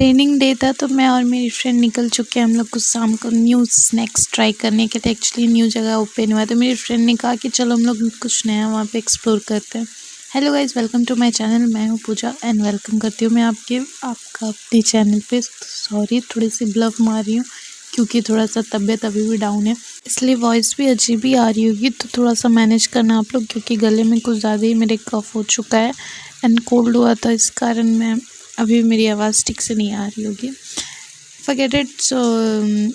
Training day था तो मैं और मेरी फ्रेंड निकल चुके हैं हम लोग कुछ शाम को न्यू स्नैक्स ट्राई करने के लिए। एक्चुअली न्यू जगह ओपन हुआ तो मेरी फ्रेंड ने कहा कि चलो हम लोग कुछ नया वहाँ पे एक्सप्लोर करते हैं। Hello guys, welcome to my channel. मैं हूँ पूजा एंड वेलकम करती हूँ मैं आपका अपने चैनल पे। सॉरी, थोड़ी सी ब्लफ मार रही हूँ क्योंकि थोड़ा सा तबीयत अभी भी डाउन है, इसलिए वॉइस भी अजीब ही आ रही होगी, तो थोड़ा सा मैनेज करना आप लोग, क्योंकि गले में कुछ ज़्यादा ही मेरे कफ हो चुका है एंड कोल्ड हुआ था, इस कारण मैं अभी मेरी आवाज़ ठीक से नहीं आ रही होगी। Forget it. सो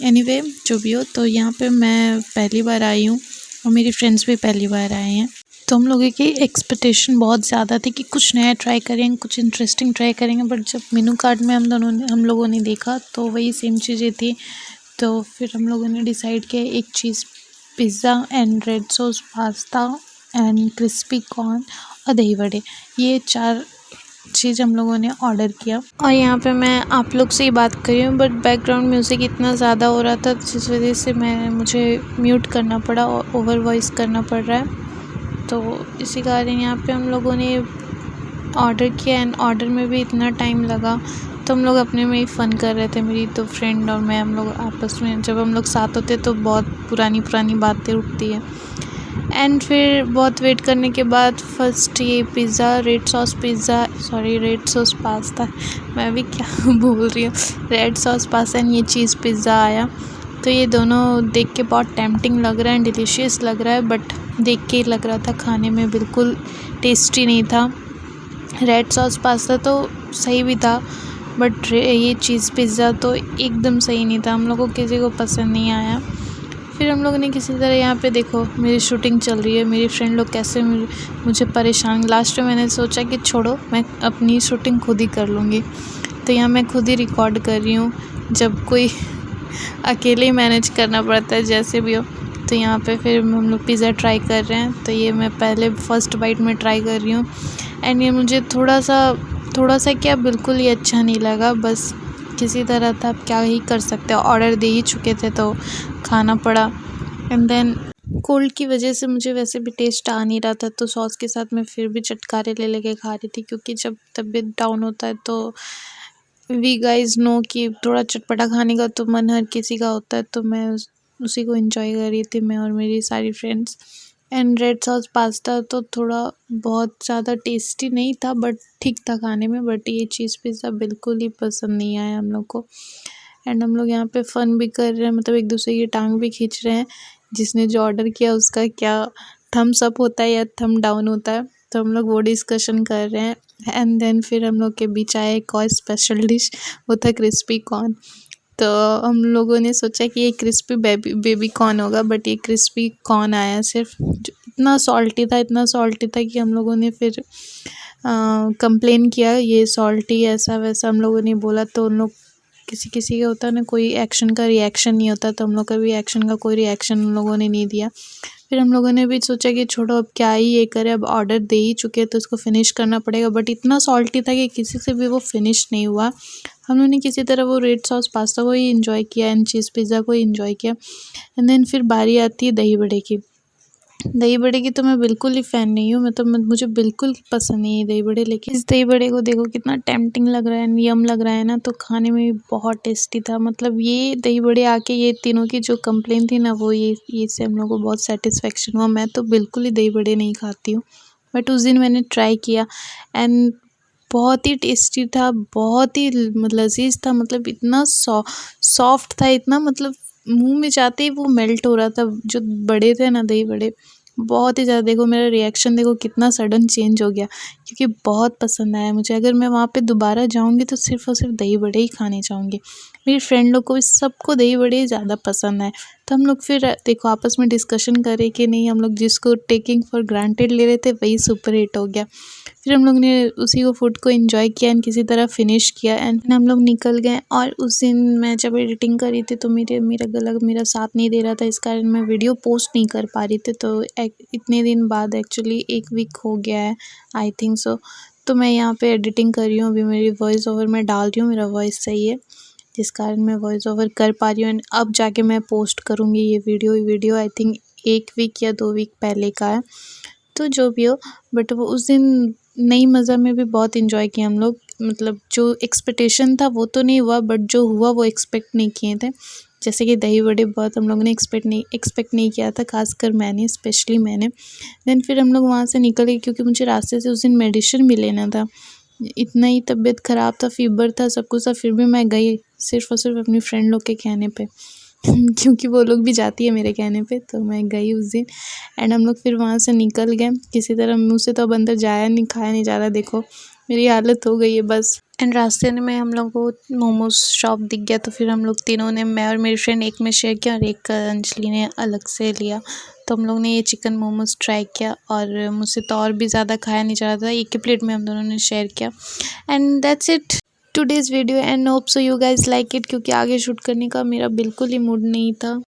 एनीवे, जो भी हो, तो यहाँ पे मैं पहली बार आई हूँ और मेरी फ्रेंड्स भी पहली बार आए हैं, तो हम लोगों की एक्सपेक्टेशन बहुत ज़्यादा थी कि कुछ नया ट्राई करेंगे, कुछ इंटरेस्टिंग ट्राई करेंगे। बट जब मेनू कार्ड में हम लोगों ने देखा तो वही सेम चीज़ें थी। तो फिर हम लोगों ने डिसाइड किया एक cheese pizza and red sauce pasta and crispy corn और दही बड़े, ये 4 चीज़ हम लोगों ने ऑर्डर किया। और यहाँ पे मैं आप लोग से ही बात कर रही हूँ, बट बैकग्राउंड म्यूज़िक इतना ज़्यादा हो रहा था जिस वजह से मुझे म्यूट करना पड़ा और ओवर वॉइस करना पड़ रहा है। तो इसी कारण यहाँ पे हम लोगों ने ऑर्डर किया एंड ऑर्डर में भी इतना टाइम लगा, तो हम लोग अपने में ही फ़न कर रहे थे, मेरी तो फ्रेंड और मैं। हम लोग आपस में जब हम लोग साथ होते तो बहुत पुरानी बातें उठती है। एंड फिर बहुत वेट करने के बाद फर्स्ट ये पिज़्ज़ा, रेड सॉस पास्ता, मैं भी क्या बोल रही हूँ, रेड सॉस पास्ता एंड ये चीज़ पिज़्ज़ा आया। तो ये दोनों देख के बहुत टेम्पटिंग लग रहा है, डिलीशियस लग रहा है, बट देख के ही लग रहा था, खाने में बिल्कुल टेस्टी नहीं था। रेड सॉस पास्ता तो सही भी था, बट ये चीज़ पिज़्ज़ा तो एकदम सही नहीं था, हम लोग को किसी को पसंद नहीं आया। फिर हम लोगों ने किसी तरह, यहाँ पे देखो मेरी शूटिंग चल रही है, मेरी फ्रेंड लोग कैसे मुझे परेशान। लास्ट में मैंने सोचा कि छोड़ो, मैं अपनी शूटिंग खुद ही कर लूँगी, तो यहाँ मैं खुद ही रिकॉर्ड कर रही हूँ। जब कोई अकेले ही मैनेज करना पड़ता है जैसे भी हो। तो यहाँ पे फिर हम लोग पिज़्ज़ा ट्राई कर रहे हैं, तो ये मैं पहले फर्स्ट बाइट में ट्राई कर रही हूँ एंड ये मुझे थोड़ा सा क्या बिल्कुल ही अच्छा नहीं लगा। बस किसी तरह था, अब क्या ही कर सकते हो, ऑर्डर दे ही चुके थे तो खाना पड़ा। एंड देन कोल्ड की वजह से मुझे वैसे भी टेस्ट आ नहीं रहा था, तो सॉस के साथ मैं फिर भी चटकारे ले लेके खा रही थी, क्योंकि जब तबीयत डाउन होता है तो वी गाइज नो कि थोड़ा चटपटा खाने का तो मन हर किसी का होता है। तो मैं उसी को एंजॉय कर रही थी, मैं और मेरी सारी friends. And red sauce pasta तो थोड़ा बहुत ज़्यादा टेस्टी नहीं था, बट ठीक था खाने में। बट ये चीज़ पिज़्ज़ा बिल्कुल ही पसंद नहीं आया हम लोग को। एंड हम लोग यहाँ पे फ़न भी कर रहे हैं, मतलब एक दूसरे की टांग भी खींच रहे हैं, जिसने जो ऑर्डर किया उसका क्या थम्स अप होता है या थम डाउन होता है, तो हम लोग वो डिस्कशन कर रहे हैं। एंड देन फिर हम लोग के बीच आया एक और स्पेशल डिश, वो था क्रिस्पी कॉर्न। तो हम लोगों ने सोचा कि ये क्रिस्पी बेबी कॉर्न होगा, बट ये क्रिस्पी कॉर्न आया सिर्फ, जो इतना सॉल्टी था कि हम लोगों ने फिर कंप्लेन किया, ये सॉल्टी ऐसा वैसा हम लोगों ने बोला। तो उन लोग किसी किसी का होता है ना, कोई एक्शन का रिएक्शन नहीं होता, तो हम लोग का भी एक्शन का कोई रिएक्शन उन लोगों ने नहीं दिया। फिर हम लोगों ने भी सोचा कि छोड़ो, अब क्या ही ये करें, अब ऑर्डर दे ही चुके हैं तो इसको फिनिश करना पड़ेगा। बट इतना सॉल्टी था कि किसी से भी वो फिनिश नहीं हुआ। हम लोगों ने किसी तरह वो रेड सॉस पास्ता को ही इंजॉय किया एंड चीज़ पिज़्ज़ा को ही इंजॉय किया। एंड देन फिर बारी आती है दही बड़े की। दही बड़े की तो मैं बिल्कुल ही फ़ैन नहीं हूँ, मतलब मुझे बिल्कुल पसंद नहीं है दही बड़े। लेकिन इस दही बड़े को देखो कितना टेम्पटिंग लग रहा है, यम लग रहा है ना, तो खाने में भी बहुत टेस्टी था। मतलब ये दही बड़े आके ये तीनों की जो कंप्लेन थी ना, वो ये से हम लोग को बहुत सेटिस्फेक्शन हुआ। मैं तो बिल्कुल ही दही बड़े नहीं खाती हूँ, बट उस दिन मैंने ट्राई किया एंड बहुत ही टेस्टी था, बहुत ही लज़ीज़ था। मतलब इतना सॉफ्ट था, इतना मतलब मुँह में जाते ही वो मेल्ट हो रहा था। जो बड़े थे ना दही बड़े, बहुत ही ज़्यादा, देखो मेरा रिएक्शन देखो कितना सडन चेंज हो गया, क्योंकि बहुत पसंद आया मुझे। अगर मैं वहाँ पे दोबारा जाऊँगी तो सिर्फ़ और सिर्फ दही बड़े ही खाने जाऊँगी। मेरी फ्रेंड लोग को भी सबको दही बड़े ही ज़्यादा पसंद है। तो हम लोग फिर देखो आपस में डिस्कशन करे कि नहीं, हम लोग जिसको टेकिंग फॉर ग्रांटेड ले रहे थे वही सुपर हिट हो गया। फिर हम लोग ने उसी को फूड को एंजॉय किया एंड किसी तरह फिनिश किया एंड हम लोग निकल गए। और उस दिन मैं जब एडिटिंग कर रही थी तो मेरा गला मेरा साथ नहीं दे रहा था, इस कारण मैं वीडियो पोस्ट नहीं कर पा रही थी। तो इतने दिन बाद, एक्चुअली 1 वीक हो गया है आई थिंक सो, तो मैं यहाँ पे एडिटिंग कर रही हूँ। अभी मेरी वॉइस ओवर मैं डाल रही हूँ, मेरा वॉइस सही है जिस कारण मैं वॉइस ओवर कर पा रही हूँ एंड अब जाके मैं पोस्ट करूँगी ये वीडियो आई थिंक 1 वीक या 2 वीक पहले का है। तो जो भी हो, बट वो उस दिन नई मज़ा में भी बहुत एंजॉय किया हम लोग। मतलब जो एक्सपेक्टेशन था वो तो नहीं हुआ, बट जो हुआ वो एक्सपेक्ट नहीं किए थे। जैसे कि दही बड़े बहुत हम लोगों ने एक्सपेक्ट नहीं किया था, खासकर मैंने, स्पेशली मैंने। देन फिर हम लोग वहाँ से निकल गए क्योंकि मुझे रास्ते से उस दिन मेडिसिन भी लेना था। इतना ही तबीयत ख़राब था, फ़ीवर था, सब कुछ था, फिर भी मैं गई सिर्फ़ और सिर्फ अपनी फ्रेंड लोग के कहने पे क्योंकि वो लोग भी जाती है मेरे कहने पे, तो मैं गई उस दिन। एंड हम लोग फिर वहाँ से निकल गए किसी तरह। मुँह से तो अब अंदर जाया नहीं, खाया नहीं जा रहा, देखो मेरी हालत हो गई है बस। एंड रास्ते में हम लोग को मोमोज शॉप दिख गया, तो फिर हम लोग तीनों ने, मैं और मेरी फ्रेंड, एक में शेयर किया और एक अंजलि ने अलग से लिया। तो हम लोग ने ये चिकन मोमोज ट्राई किया और मुझसे तो और भी ज़्यादा खाया नहीं जा रहा था, एक ही प्लेट में हम दोनों ने शेयर किया। And that's it today's video and hope so you guys like it, क्योंकि आगे शूट करने का मेरा बिल्कुल ही मूड नहीं था।